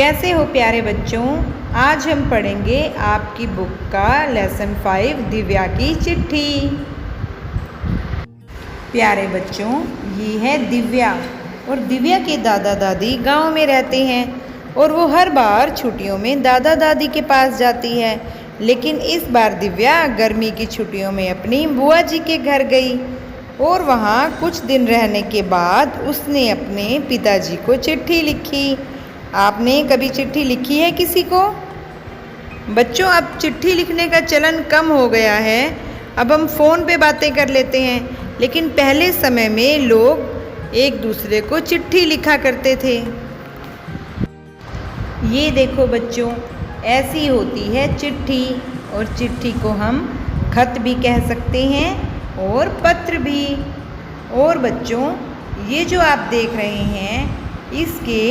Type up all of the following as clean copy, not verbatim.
कैसे हो प्यारे बच्चों। आज हम पढ़ेंगे आपकी बुक का लेसन 5 दिव्या की चिट्ठी। प्यारे बच्चों, ये है दिव्या और दिव्या के दादा दादी गांव में रहते हैं और वो हर बार छुट्टियों में दादा दादी के पास जाती है। लेकिन इस बार दिव्या गर्मी की छुट्टियों में अपनी बुआ जी के घर गई और वहाँ कुछ दिन रहने के बाद उसने अपने पिताजी को चिट्ठी लिखी। आपने कभी चिट्ठी लिखी है किसी को? बच्चों, अब चिट्ठी लिखने का चलन कम हो गया है। अब हम फ़ोन पे बातें कर लेते हैं, लेकिन पहले समय में लोग एक दूसरे को चिट्ठी लिखा करते थे। ये देखो बच्चों, ऐसी होती है चिट्ठी, और चिट्ठी को हम खत भी कह सकते हैं और पत्र भी। और बच्चों, ये जो आप देख रहे हैं, इसके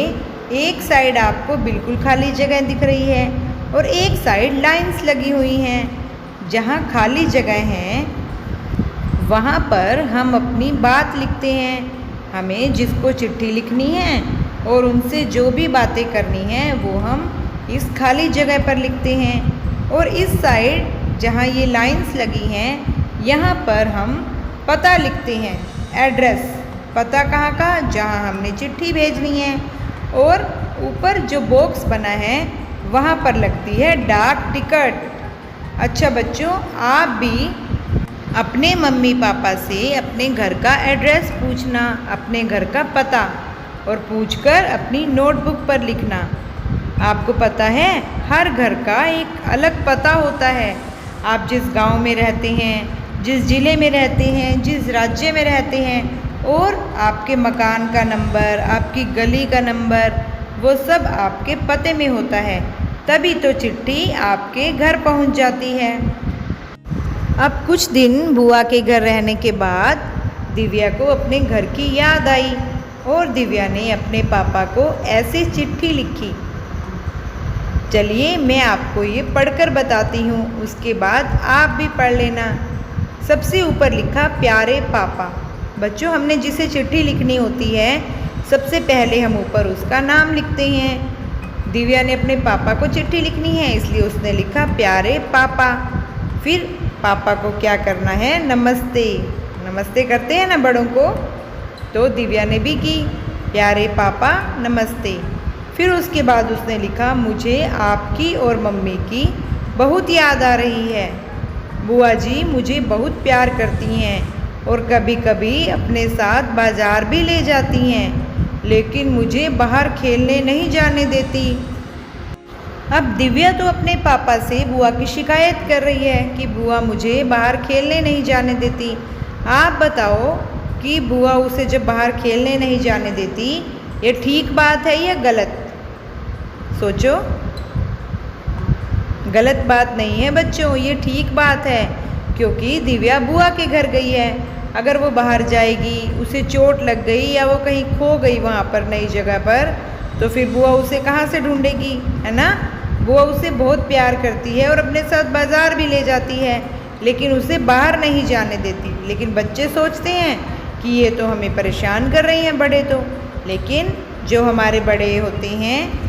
एक साइड आपको बिल्कुल खाली जगह दिख रही है और एक साइड लाइंस लगी हुई हैं। जहाँ खाली जगह हैं वहाँ पर हम अपनी बात लिखते हैं। हमें जिसको चिट्ठी लिखनी है और उनसे जो भी बातें करनी है वो हम इस खाली जगह पर लिखते हैं। और इस साइड जहाँ ये लाइंस लगी हैं, यहाँ पर हम पता लिखते हैं, एड्रेस, पता कहाँ का, जहाँ हमने चिट्ठी भेजनी है। और ऊपर जो बॉक्स बना है वहाँ पर लगती है डाक टिकट। अच्छा बच्चों, आप भी अपने मम्मी पापा से अपने घर का एड्रेस पूछना, अपने घर का पता, और पूछकर अपनी नोटबुक पर लिखना। आपको पता है हर घर का एक अलग पता होता है। आप जिस गांव में रहते हैं, जिस ज़िले में रहते हैं, जिस राज्य में रहते हैं, और आपके मकान का नंबर, आपकी गली का नंबर, वो सब आपके पते में होता है। तभी तो चिट्ठी आपके घर पहुंच जाती है। अब कुछ दिन बुआ के घर रहने के बाद दिव्या को अपने घर की याद आई और दिव्या ने अपने पापा को ऐसे चिट्ठी लिखी। चलिए मैं आपको ये पढ़कर बताती हूँ, उसके बाद आप भी पढ़ लेना। सबसे ऊपर लिखा, प्यारे पापा। बच्चों, हमने जिसे चिट्ठी लिखनी होती है सबसे पहले हम ऊपर उसका नाम लिखते हैं। दिव्या ने अपने पापा को चिट्ठी लिखनी है, इसलिए उसने लिखा प्यारे पापा। फिर पापा को क्या करना है? नमस्ते। नमस्ते करते हैं ना बड़ों को, तो दिव्या ने भी की, प्यारे पापा नमस्ते। फिर उसके बाद उसने लिखा, मुझे आपकी और मम्मी की बहुत याद आ रही है। बुआ जी मुझे बहुत प्यार करती हैं और कभी कभी अपने साथ बाज़ार भी ले जाती हैं, लेकिन मुझे बाहर खेलने नहीं जाने देती। अब दिव्या तो अपने पापा से बुआ की शिकायत कर रही है कि बुआ मुझे बाहर खेलने नहीं जाने देती। आप बताओ कि बुआ उसे जब बाहर खेलने नहीं जाने देती, ये ठीक बात है या गलत? सोचो। गलत बात नहीं है बच्चों, ये ठीक बात है, क्योंकि दिव्या बुआ के घर गई है। अगर वो बाहर जाएगी, उसे चोट लग गई या वो कहीं खो गई वहाँ पर नई जगह पर, तो फिर बुआ उसे कहाँ से ढूंढेगी, है ना? बुआ उसे बहुत प्यार करती है और अपने साथ बाज़ार भी ले जाती है, लेकिन उसे बाहर नहीं जाने देती। लेकिन बच्चे सोचते हैं कि ये तो हमें परेशान कर रहे हैं बड़े तो। लेकिन जो हमारे बड़े होते हैं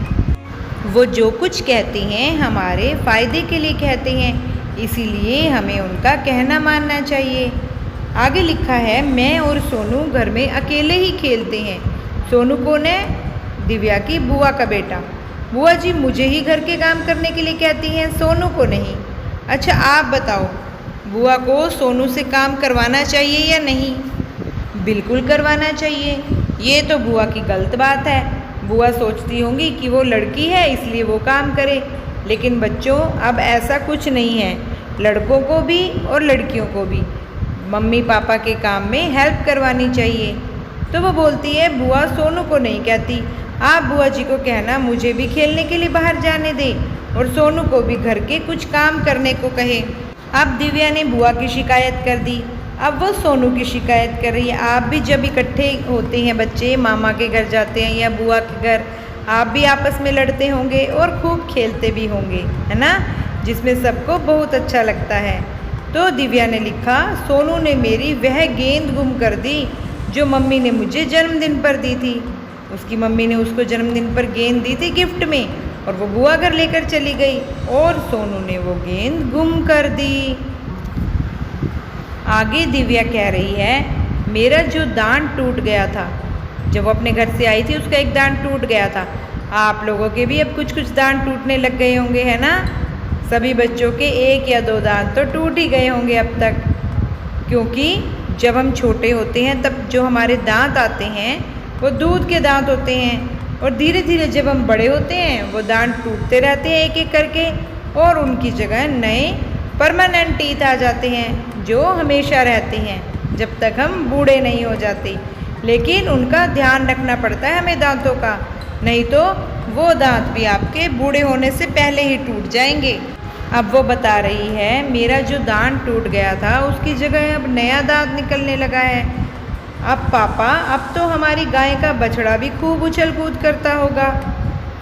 वो जो कुछ कहते हैं हमारे फ़ायदे के लिए कहते हैं, इसीलिए हमें उनका कहना मानना चाहिए। आगे लिखा है, मैं और सोनू घर में अकेले ही खेलते हैं। सोनू कौन है? दिव्या की बुआ का बेटा। बुआ जी मुझे ही घर के काम करने के लिए कहती हैं, सोनू को नहीं। अच्छा आप बताओ, बुआ को सोनू से काम करवाना चाहिए या नहीं? बिल्कुल करवाना चाहिए। ये तो बुआ की गलत बात है। बुआ सोचती होंगी कि वो लड़की है इसलिए वो काम करे, लेकिन बच्चों अब ऐसा कुछ नहीं है। लड़कों को भी और लड़कियों को भी मम्मी पापा के काम में हेल्प करवानी चाहिए। तो वो बोलती है, बुआ सोनू को नहीं कहती, आप बुआ जी को कहना मुझे भी खेलने के लिए बाहर जाने दें और सोनू को भी घर के कुछ काम करने को कहे। अब दिव्या ने बुआ की शिकायत कर दी, अब वो सोनू की शिकायत कर रही है। आप भी जब इकट्ठे होते हैं बच्चे, मामा के घर जाते हैं या बुआ के घर, आप भी आपस में लड़ते होंगे और खूब खेलते भी होंगे, है ना? जिसमें सबको बहुत अच्छा लगता है। तो दिव्या ने लिखा, सोनू ने मेरी वह गेंद गुम कर दी जो मम्मी ने मुझे जन्मदिन पर दी थी। उसकी मम्मी ने उसको जन्मदिन पर गेंद दी थी गिफ्ट में, और वो बुआ घर लेकर चली गई और सोनू ने वो गेंद गुम कर दी। आगे दिव्या कह रही है, मेरा जो दांत टूट गया था, जब वो अपने घर से आई थी उसका एक दांत टूट गया था। आप लोगों के भी अब कुछ कुछ दांत टूटने लग गए होंगे, है ना। सभी बच्चों के 1 या 2 दांत तो टूट ही गए होंगे अब तक, क्योंकि जब हम छोटे होते हैं तब जो हमारे दांत आते हैं वो दूध के दांत होते हैं, और धीरे धीरे जब हम बड़े होते हैं वो दांत टूटते रहते हैं एक एक करके, और उनकी जगह नए परमानेंट टीथ आ जाते हैं जो हमेशा रहते हैं जब तक हम बूढ़े नहीं हो जाते। लेकिन उनका ध्यान रखना पड़ता है हमें दांतों का, नहीं तो वो दांत भी आपके बूढ़े होने से पहले ही टूट जाएंगे। अब वो बता रही है, मेरा जो दांत टूट गया था उसकी जगह अब नया दांत निकलने लगा है। अब पापा, अब तो हमारी गाय का बछड़ा भी खूब उछल कूद करता होगा।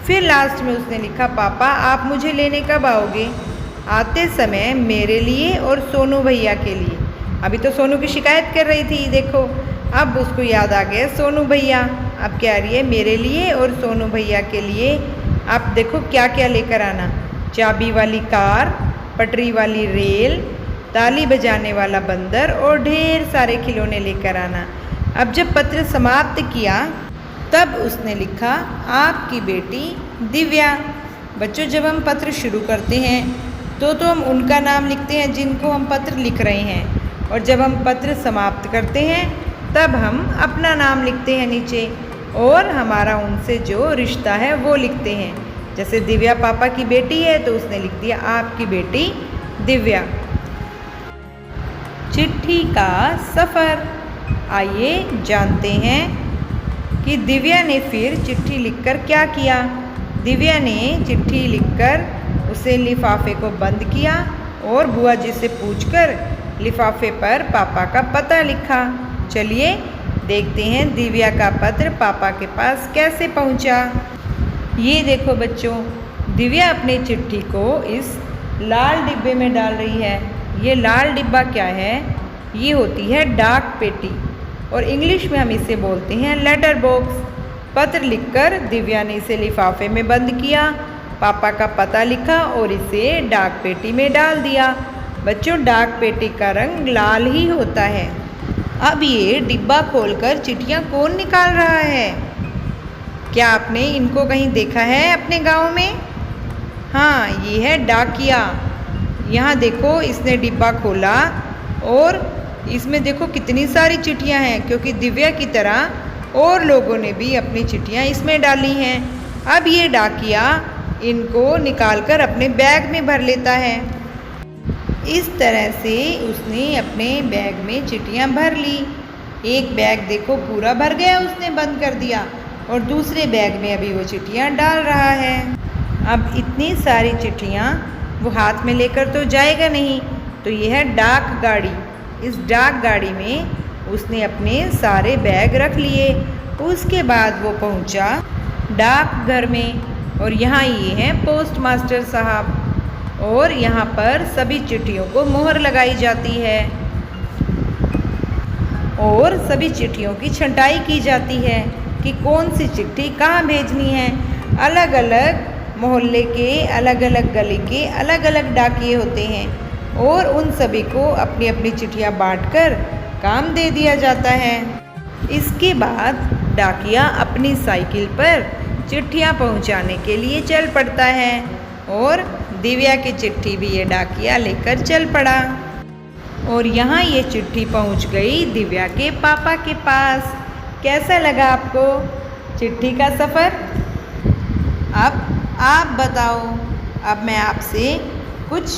फिर लास्ट में उसने लिखा, पापा आप मुझे लेने कब आओगे? आते समय मेरे लिए और सोनू भैया के लिए। अभी तो सोनू की शिकायत कर रही थी, देखो अब उसको याद आ गया सोनू भैया। अब कह रही है मेरे लिए और सोनू भैया के लिए आप देखो क्या क्या लेकर आना, चाबी वाली कार, पटरी वाली रेल, ताली बजाने वाला बंदर और ढेर सारे खिलौने लेकर आना। अब जब पत्र समाप्त किया तब उसने लिखा, आपकी बेटी दिव्या। बच्चों, जब हम पत्र शुरू करते हैं तो हम उनका नाम लिखते हैं जिनको हम पत्र लिख रहे हैं, और जब हम पत्र समाप्त करते हैं तब हम अपना नाम लिखते हैं नीचे, और हमारा उनसे जो रिश्ता है वो लिखते हैं। जैसे दिव्या पापा की बेटी है तो उसने लिख दिया आपकी बेटी दिव्या। चिट्ठी का सफ़र। आइए जानते हैं कि दिव्या ने फिर चिट्ठी लिखकर क्या किया। दिव्या ने चिट्ठी लिखकर उसे लिफाफे को बंद किया और बुआ जी से पूछकर लिफाफे पर पापा का पता लिखा। चलिए देखते हैं दिव्या का पत्र पापा के पास कैसे पहुंचा। ये देखो बच्चों, दिव्या अपनी चिट्ठी को इस लाल डिब्बे में डाल रही है। ये लाल डिब्बा क्या है? ये होती है डाक पेटी, और इंग्लिश में हम इसे बोलते हैं लेटर बॉक्स। पत्र लिखकर दिव्या ने इसे लिफाफे में बंद किया, पापा का पता लिखा और इसे डाक पेटी में डाल दिया। बच्चों, डाक पेटी का रंग लाल ही होता है। अब ये डिब्बा खोलकर चिट्ठियाँ कौन निकाल रहा है? क्या आपने इनको कहीं देखा है अपने गांव में? हाँ, ये है डाकिया। यहाँ देखो, इसने डिब्बा खोला और इसमें देखो कितनी सारी चिट्ठियाँ हैं, क्योंकि दिव्या की तरह और लोगों ने भी अपनी चिट्ठियाँ इसमें डाली हैं। अब ये डाकिया इनको निकालकर अपने बैग में भर लेता है। इस तरह से उसने अपने बैग में चिट्ठियाँ भर ली। एक बैग देखो पूरा भर गया, उसने बंद कर दिया, और दूसरे बैग में अभी वो चिट्ठियाँ डाल रहा है। अब इतनी सारी चिट्ठियाँ वो हाथ में लेकर तो जाएगा नहीं, तो ये है डाक गाड़ी। इस डाक गाड़ी में उसने अपने सारे बैग रख लिए। उसके बाद वो पहुंचा डाक घर में, और यहाँ ये हैं पोस्ट मास्टर साहब, और यहाँ पर सभी चिट्ठियों को मोहर लगाई जाती है और सभी चिट्ठियों की छँटाई की जाती है कि कौन सी चिट्ठी कहाँ भेजनी है। अलग अलग मोहल्ले के, अलग अलग गली के अलग अलग डाकिये होते हैं, और उन सभी को अपनी अपनी चिट्ठियाँ बांटकर काम दे दिया जाता है। इसके बाद डाकिया अपनी साइकिल पर चिट्ठियाँ पहुँचाने के लिए चल पड़ता है, और दिव्या की चिट्ठी भी ये डाकिया लेकर चल पड़ा। और यहाँ ये चिट्ठी पहुँच गई दिव्या के पापा के पास। कैसा लगा आपको चिट्ठी का सफ़र? अब आप बताओ। अब मैं आपसे कुछ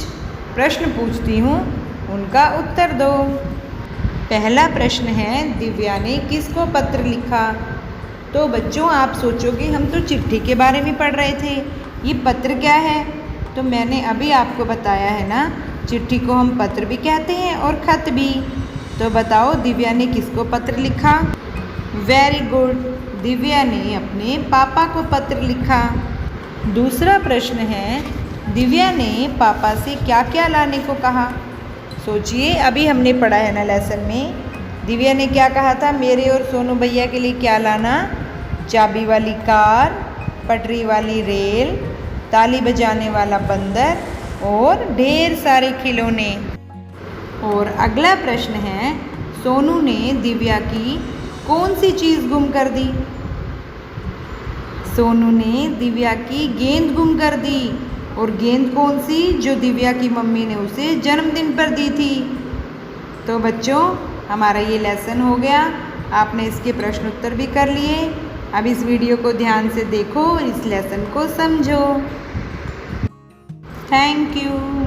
प्रश्न पूछती हूँ, उनका उत्तर दो। पहला प्रश्न है, दिव्या ने किसको पत्र लिखा? तो बच्चों, आप सोचोगे हम तो चिट्ठी के बारे में पढ़ रहे थे, ये पत्र क्या है? तो मैंने अभी आपको बताया है ना, चिट्ठी को हम पत्र भी कहते हैं और खत भी। तो बताओ दिव्या ने किसको पत्र लिखा? वेरी गुड, दिव्या ने अपने पापा को पत्र लिखा। दूसरा प्रश्न है, दिव्या ने पापा से क्या क्या लाने को कहा? सोचिए, अभी हमने पढ़ा है ना लेसन में, दिव्या ने क्या कहा था? मेरे और सोनू भैया के लिए क्या लाना? चाबी वाली कार, पटरी वाली रेल, ताली बजाने वाला बंदर और ढेर सारे खिलौने। और अगला प्रश्न है, सोनू ने दिव्या की कौन सी चीज़ गुम कर दी? सोनू ने दिव्या की गेंद गुम कर दी। और गेंद कौन सी? जो दिव्या की मम्मी ने उसे जन्मदिन पर दी थी। तो बच्चों, हमारा ये लेसन हो गया। आपने इसके प्रश्न उत्तर भी कर लिए। अब इस वीडियो को ध्यान से देखो और इस लेसन को समझो। Thank you.